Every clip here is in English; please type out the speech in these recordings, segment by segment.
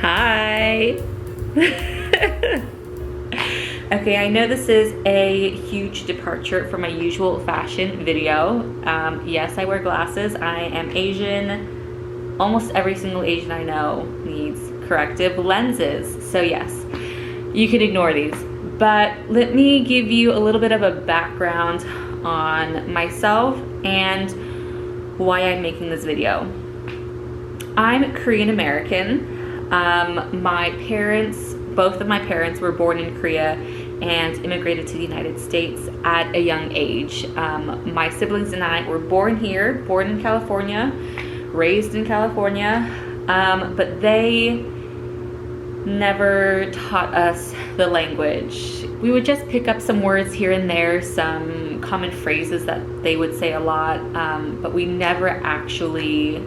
Hi. Okay, I know this is a huge departure from my usual fashion video. Yes, I wear glasses. I am Asian. Almost every single Asian I know needs corrective lenses. So yes, you can ignore these. But let me give you a little bit of a background on myself and why I'm making this video. I'm Korean American. My parents, both of my parents were born in Korea and immigrated to the United States at a young age. My siblings and I were born here, born in California, raised in California, but they never taught us the language. We would just pick up some words here and there, some common phrases that they would say a lot, but we never actually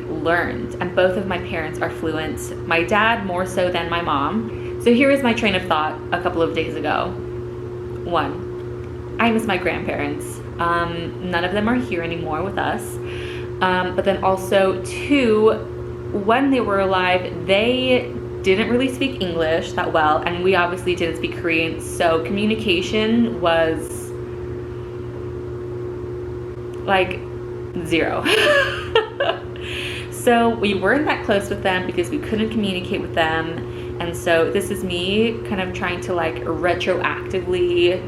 learned. And both of my parents are fluent. My dad more so than my mom. So here is my train of thought a couple of days ago. 1, I miss my grandparents. None of them are here anymore with us. But then also 2, when they were alive, they didn't really speak English that well, and we obviously didn't speak Korean, so communication was like 0. So we weren't that close with them because we couldn't communicate with them. And so this is me kind of trying to retroactively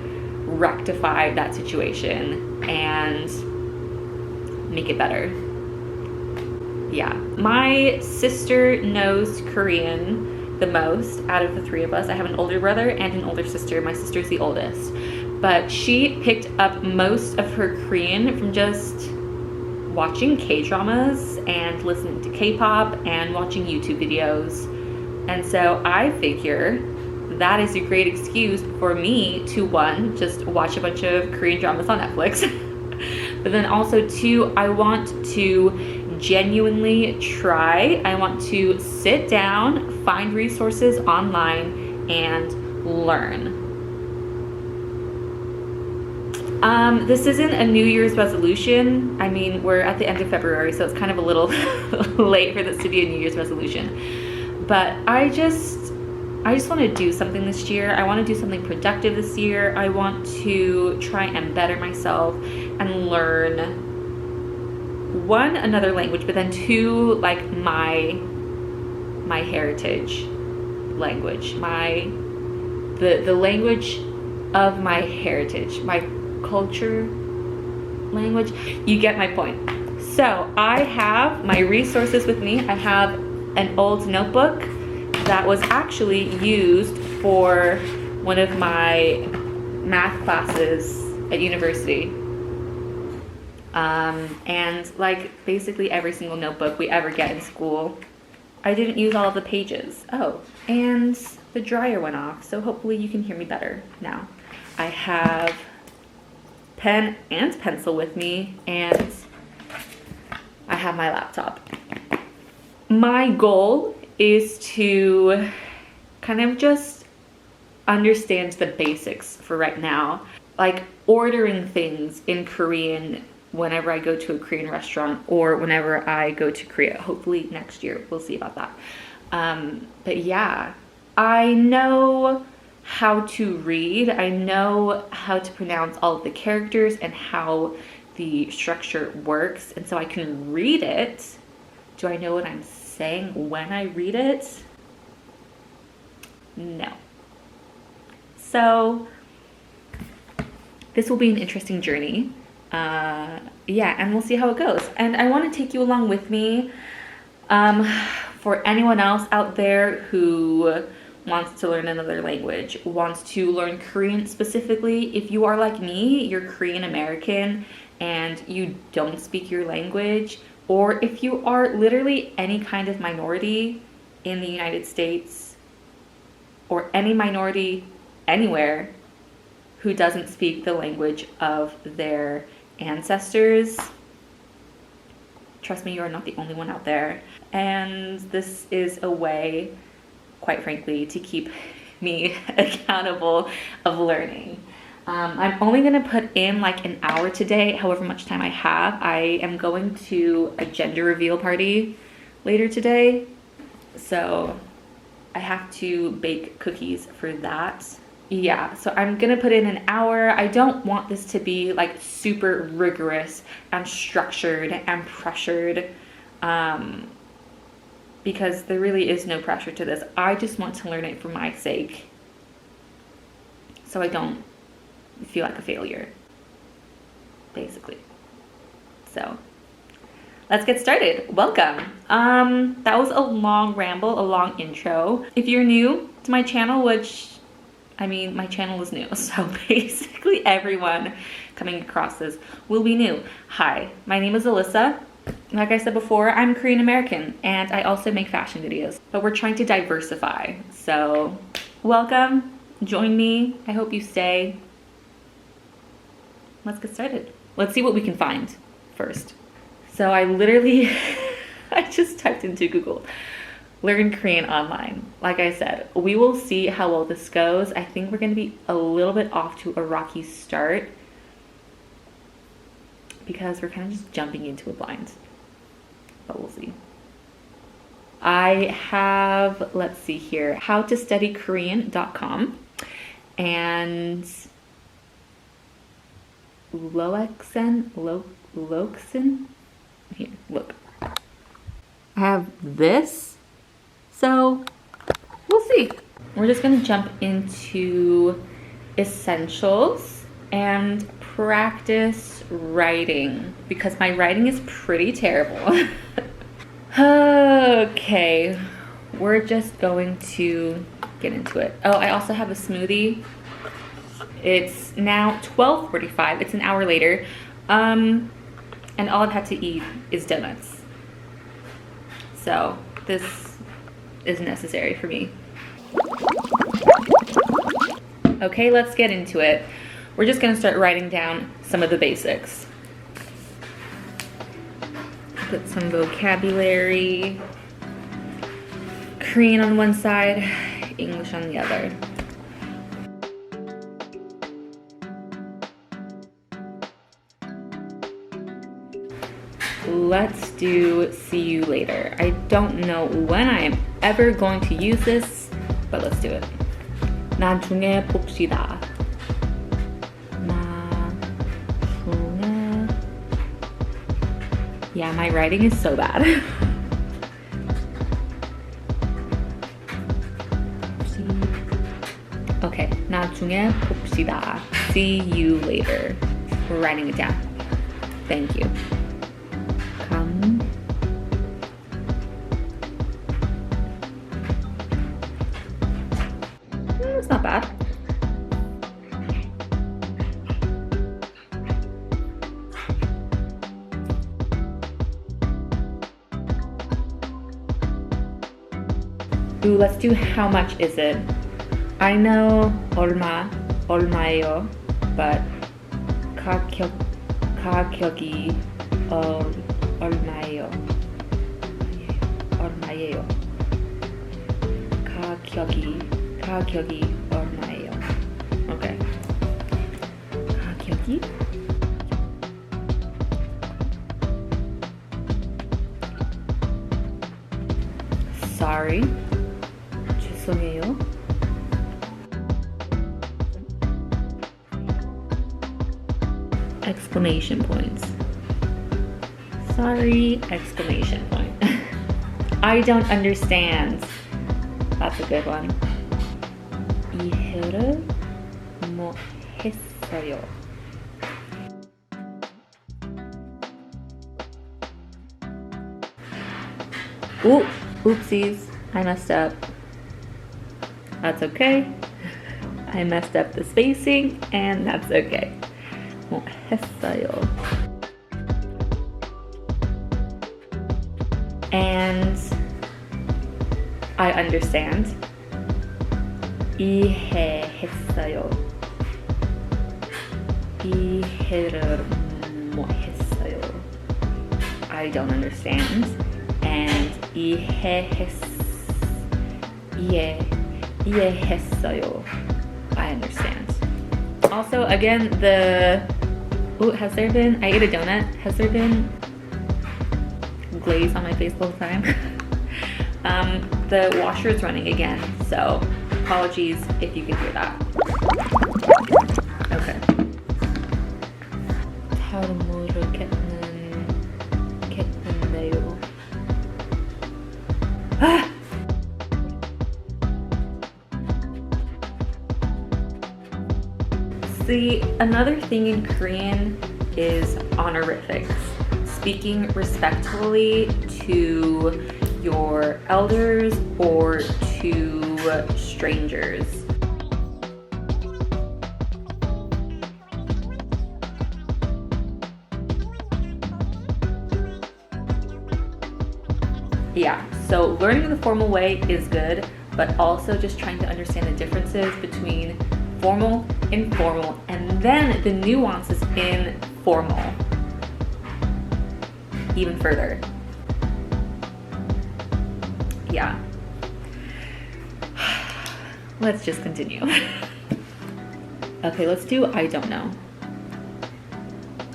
rectify that situation and make it better. Yeah, my sister knows Korean the most out of the 3 of us. I have an older brother and an older sister. My sister's the oldest. But she picked up most of her Korean from just watching K-dramas and listening to K-pop and watching YouTube videos. And so I figure that is a great excuse for me to 1, just watch a bunch of Korean dramas on Netflix. But then also 2, I want to genuinely try. I want to sit down, find resources online, and learn. This isn't a New Year's resolution. I mean, we're at the end of February, so it's kind of a little late for this to be a New Year's resolution. But I just want to do something this year. I want to do something productive this year. I want to try and better myself and learn 1, another language, but then 2, my heritage language, the language of my heritage, my culture language. You get my point. So I have my resources with me. I have an old notebook that was actually used for one of my math classes at university. And basically every single notebook we ever get in school, I didn't use all of the pages. Oh, and the dryer went off, so hopefully you can hear me better now. I have pen and pencil with me, and I have my laptop. My goal is to kind of just understand the basics for right now, like ordering things in Korean whenever I go to a Korean restaurant or whenever I go to Korea. Hopefully next year, we'll see about that. But yeah, I know how to read. I know how to pronounce all of the characters and how the structure works, and so I can read it. Do I know what I'm saying when I read it? No. So this will be an interesting journey. Yeah, and we'll see how it goes. And I want to take you along with me. For anyone else out there who wants to learn another language, wants to learn Korean specifically, if you are like me, you're Korean American and you don't speak your language, or if you are literally any kind of minority in the United States or any minority anywhere who doesn't speak the language of their ancestors, trust me, you are not the only one out there. And this is a way, quite frankly, to keep me accountable of learning. I'm only gonna put in an hour today, however much time I have. I am going to a gender reveal party later today. So I have to bake cookies for that. Yeah, so I'm gonna put in an hour. I don't want this to be like super rigorous and structured and pressured, because there really is no pressure to this. I just want to learn it for my sake, so I don't feel like a failure, basically. So let's get started. Welcome. That was a long ramble, a long intro. If you're new to my channel, which, I mean, my channel is new, so basically everyone coming across this will be new. Hi, my name is Alyssa. Like I said before, I'm Korean American, and I also make fashion videos, but we're trying to diversify. So welcome, join me. I hope you stay. Let's get started. Let's see what we can find first. So I literally, I just typed into Google, learn Korean online. Like I said, we will see how well this goes. I think we're gonna be a little bit off to a rocky start because we're kind of just jumping into it blind, but we'll see. I have, let's see here, howtostudykorean.com and Loksen. Here, look. I have this, so we'll see. We're just gonna jump into essentials and practice writing because my writing is pretty terrible. Okay, we're just going to get into it. Oh, I also have a smoothie. It's now 12:45. It's an hour later. And all I've had to eat is donuts. So this is necessary for me. Okay, let's get into it. We're just gonna start writing down some of the basics. Put some vocabulary. Korean on one side, English on the other. Let's do see you later. I don't know when I am ever going to use this, but let's do it. 나중에 봅시다. 나중에. Yeah, my writing is so bad. Okay, 나중에 봅시다. See you later. We're writing it down. Thank you. It's not bad. Ooh, let's do how much is it? I know 얼마예요, but 가격이 얼마예요? 가격이 얼마예요? Okay. 가격이? Sorry. 죄송해요. Exclamation points. Sorry, exclamation point. I don't understand. That's a good one. 이해를 못했어요. Ooh, oopsies. I messed up. That's okay. I messed up the spacing, and that's okay. 못했어요. And I understand. 이해했어요. 이해를 못했어요. I don't understand. And 이해했어요. I understand. Also, again, has there been, I ate a donut, has there been glaze on my face the whole time? the washer is running again, so apologies if you can hear that. Okay. See, another thing in Korean is honorifics. Speaking respectfully to your elders or to strangers. Yeah, so learning the formal way is good, but also just trying to understand the differences between formal, informal, and then the nuances in formal even further. Yeah. Let's just continue. Okay, let's do I don't know.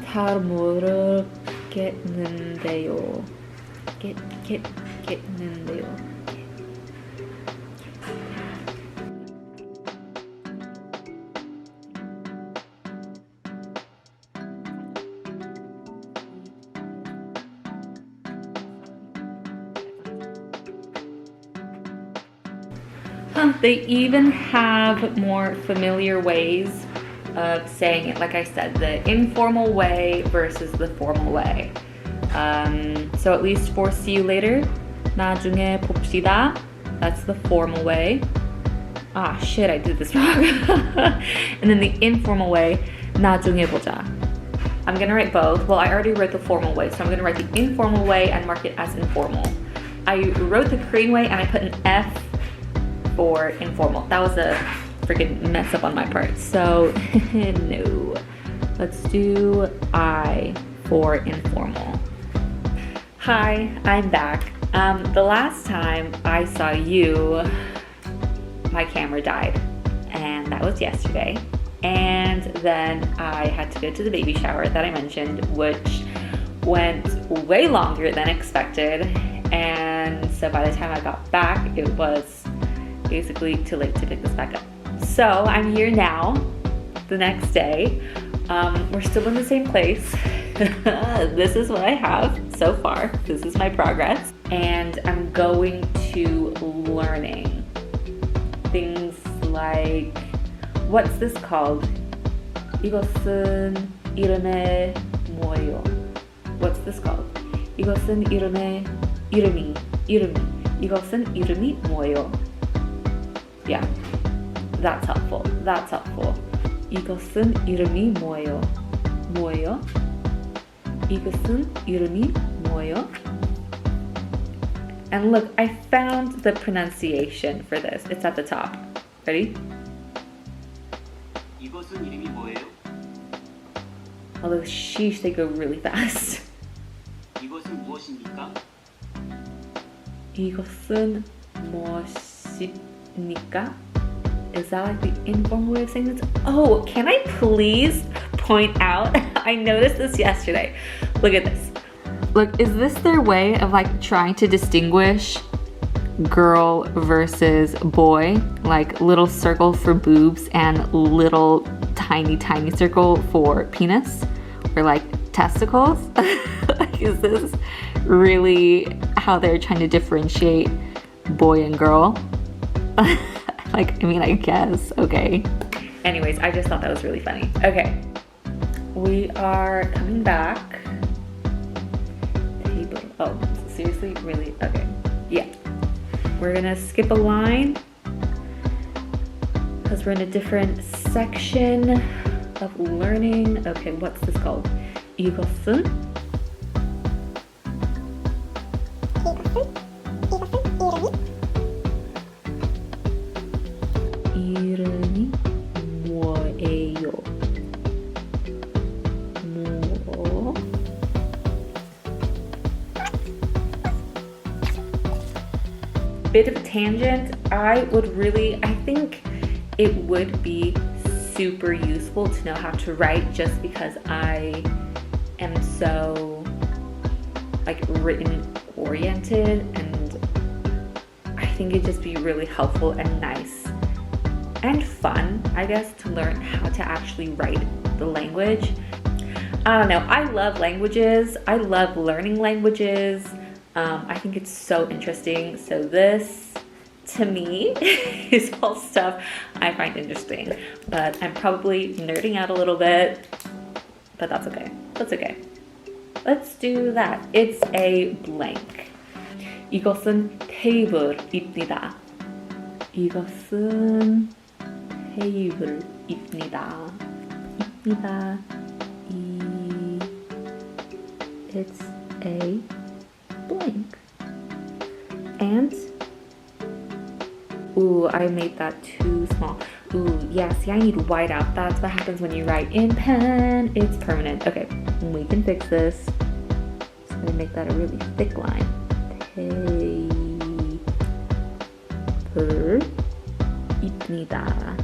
잘 모르겠는데요. 겠는데요. They even have more familiar ways of saying it. Like I said, the informal way versus the formal way. So at least for see you later, 나중에 봅시다, that's the formal way. Ah, shit, I did this wrong. And then the informal way, 나중에 보자. I'm gonna write both. Well, I already wrote the formal way, so I'm gonna write the informal way and mark it as informal. I wrote the Korean way and I put an F for informal. That was a freaking mess up on my part. So no. Let's do I for informal. Hi, I'm back. The last time I saw you, my camera died, and that was yesterday. And then I had to go to the baby shower that I mentioned, which went way longer than expected. And so by the time I got back, it was basically too late to pick this back up. So I'm here now, the next day. We're still in the same place. This is what I have so far. This is my progress. And I'm going to learning things like, what's this called? 이것은 이름의 뭐예요? What's this called? 이것은 이름이. 이것은 이름이 뭐예요? Yeah, that's helpful. 이것은 이름이 뭐예요? 이것은 이름이 뭐예요? And look, I found the pronunciation for this. It's at the top. Ready? 이것은 이름이 뭐예요? Although sheesh, they go really fast. 이것은 무엇입니까? 이것은 무엇입니까? Is that like the informal way of saying this? Oh, can I please point out? I noticed this yesterday. Look at this. Look, is this their way of like trying to distinguish girl versus boy? Like little circle for boobs and little tiny circle for penis? Or like testicles? Like, is this really how they're trying to differentiate boy and girl? Like, I mean, I guess, okay. Anyways, I just thought that was really funny. Okay, we are coming back. Oh, seriously? Really? Okay, yeah. We're gonna skip a line because we're in a different section of learning. Okay, what's this called? 이것은? 이름이 뭐예요? 뭐? Bit of a tangent. I think it would be super useful to know how to write, just because I am so like written oriented, and I think think it'd just be really helpful and nice and fun, I guess, to learn how to actually write the language. I don't know, I love languages. I love learning languages. I think it's so interesting. So this, to me, is all stuff I find interesting. But I'm probably nerding out a little bit, but that's okay. That's okay. Let's do that. It's a blank. 이것은 테이블입니다. 이것은 테이블입니다. 입니다. It's a blank. And ooh, I made that too small. Ooh, yeah, see, I need whiteout. That's what happens when you write in pen. It's permanent. Okay, we can fix this. Just gonna make that a really thick line. 테이블입니다.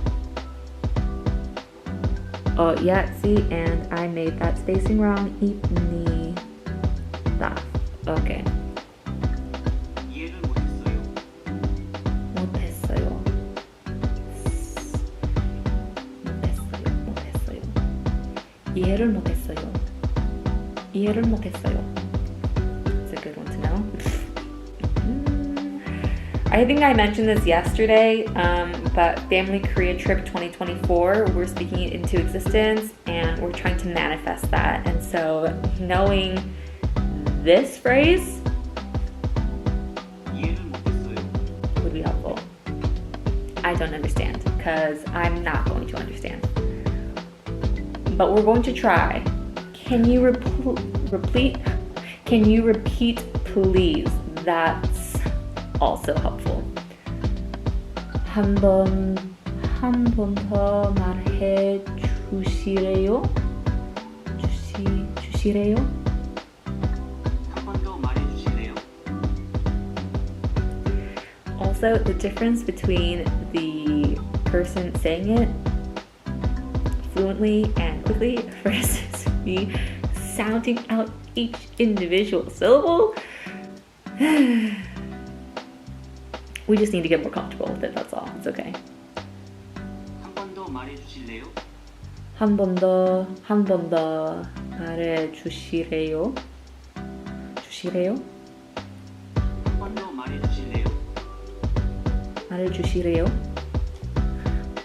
Oh, yeah, see, and I made that spacing wrong. 입니다. Okay. 이해를 못했어요. 못했어요. 이해를 못했어요. 이해를 못했어요. It's a good one to know. I think I mentioned this yesterday, but Family Korea Trip 2024, we're speaking it into existence and we're trying to manifest that. And so knowing this phrase 이해를 못했어요. would be helpful. I don't understand because I'm not going to understand. But we're going to try. Can you repeat? Can you repeat, please? That's also helpful. 한 번 더 말해 주시래요? 주시래요? 한 번 더 말해주실래요? Also, the difference between the person saying it fluently and quickly versus me sounding out each individual syllable. We just need to get more comfortable with it, that's all. It's okay. 한 번 더 말해주실래요? 한 번 더 말해 주시래요? 주시래요? 한 번 더 말해주실래요? 말해 주시래요?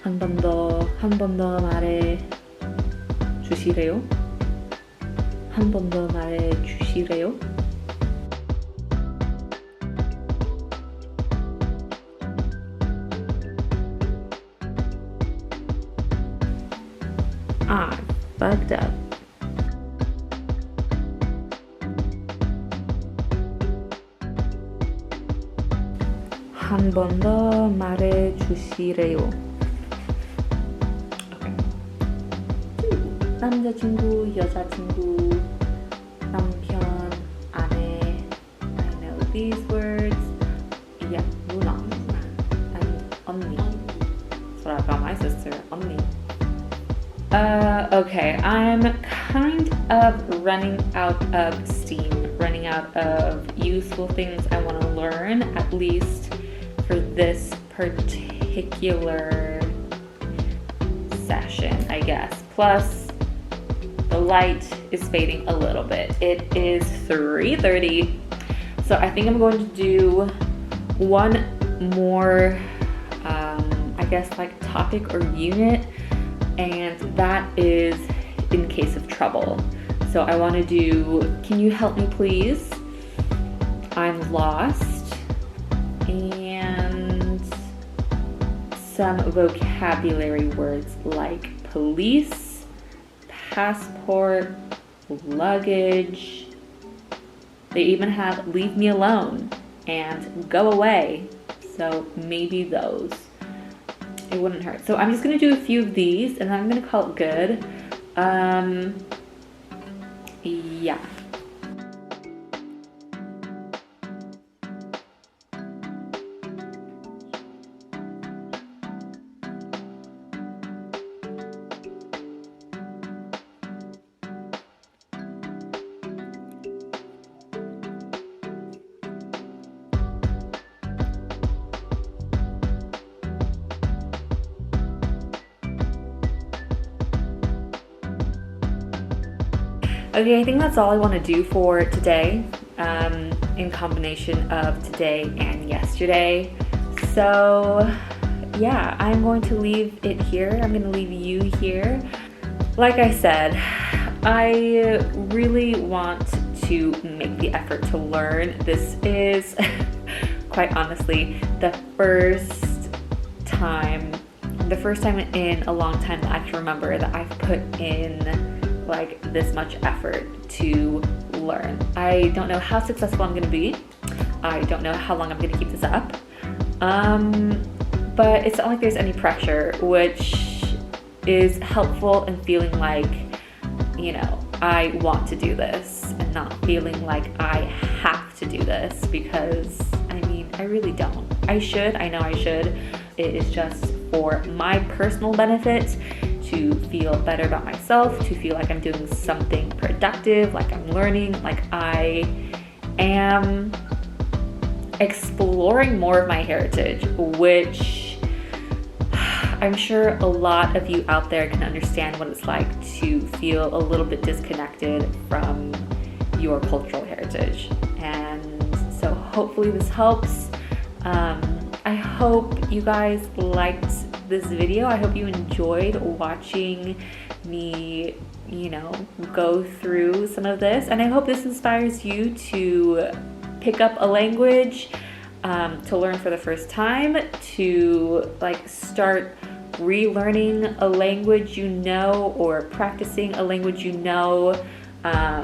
한 번 더 말해 주시래요? 한 번 더 말해 주시래요? I fucked up. 한 번 더 말해 주시래요. Okay. 남자친구, 여자친구, 남편, 아내. I know these words. Yeah, 누나. And 언니. That's what I got my sister. 언니. Okay, I'm kind of running out of steam, running out of useful things I want to learn, at least for this particular session, I guess. Plus, the light is fading a little bit. It is 3:30, so I think I'm going to do one more, I guess, like topic or unit, and that is in case of trouble. So I want to do, can you help me please? I'm lost, and some vocabulary words like police, passport, luggage. They even have leave me alone and go away. So maybe those. It wouldn't hurt. So I'm just gonna do a few of these and then I'm gonna call it good. Yeah. Okay, I think that's all I want to do for today, in combination of today and yesterday. So yeah, I'm going to leave it here. I'm going to leave you here. Like I said, I really want to make the effort to learn. This is quite honestly the first time in a long time that I can remember that I've put in like this much effort to learn. I don't know how successful I'm going to be. I don't know how long I'm going to keep this up. But it's not like there's any pressure, which is helpful in feeling like, you know, I want to do this and not feeling like I have to do this, because I mean, I really don't. I know I should. It is just for my personal benefit, to feel better about myself, to feel like I'm doing something productive, like I'm learning, like I am exploring more of my heritage, which I'm sure a lot of you out there can understand what it's like to feel a little bit disconnected from your cultural heritage. And so hopefully this helps. I hope you guys liked this video. I hope you enjoyed watching me, you know, go through some of this. And I hope this inspires you to pick up a language, to learn for the first time, to like start relearning a language you know, or practicing a language you know. I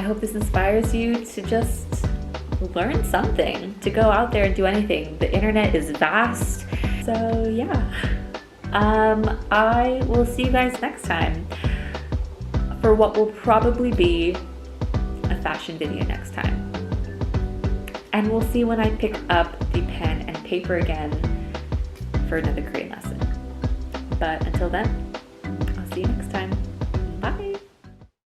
hope this inspires you to just learn something, to go out there and do anything. The internet is vast. So yeah, I will see you guys next time for what will probably be a fashion video next time. And we'll see when I pick up the pen and paper again for another Korean lesson. But until then, I'll see you next time.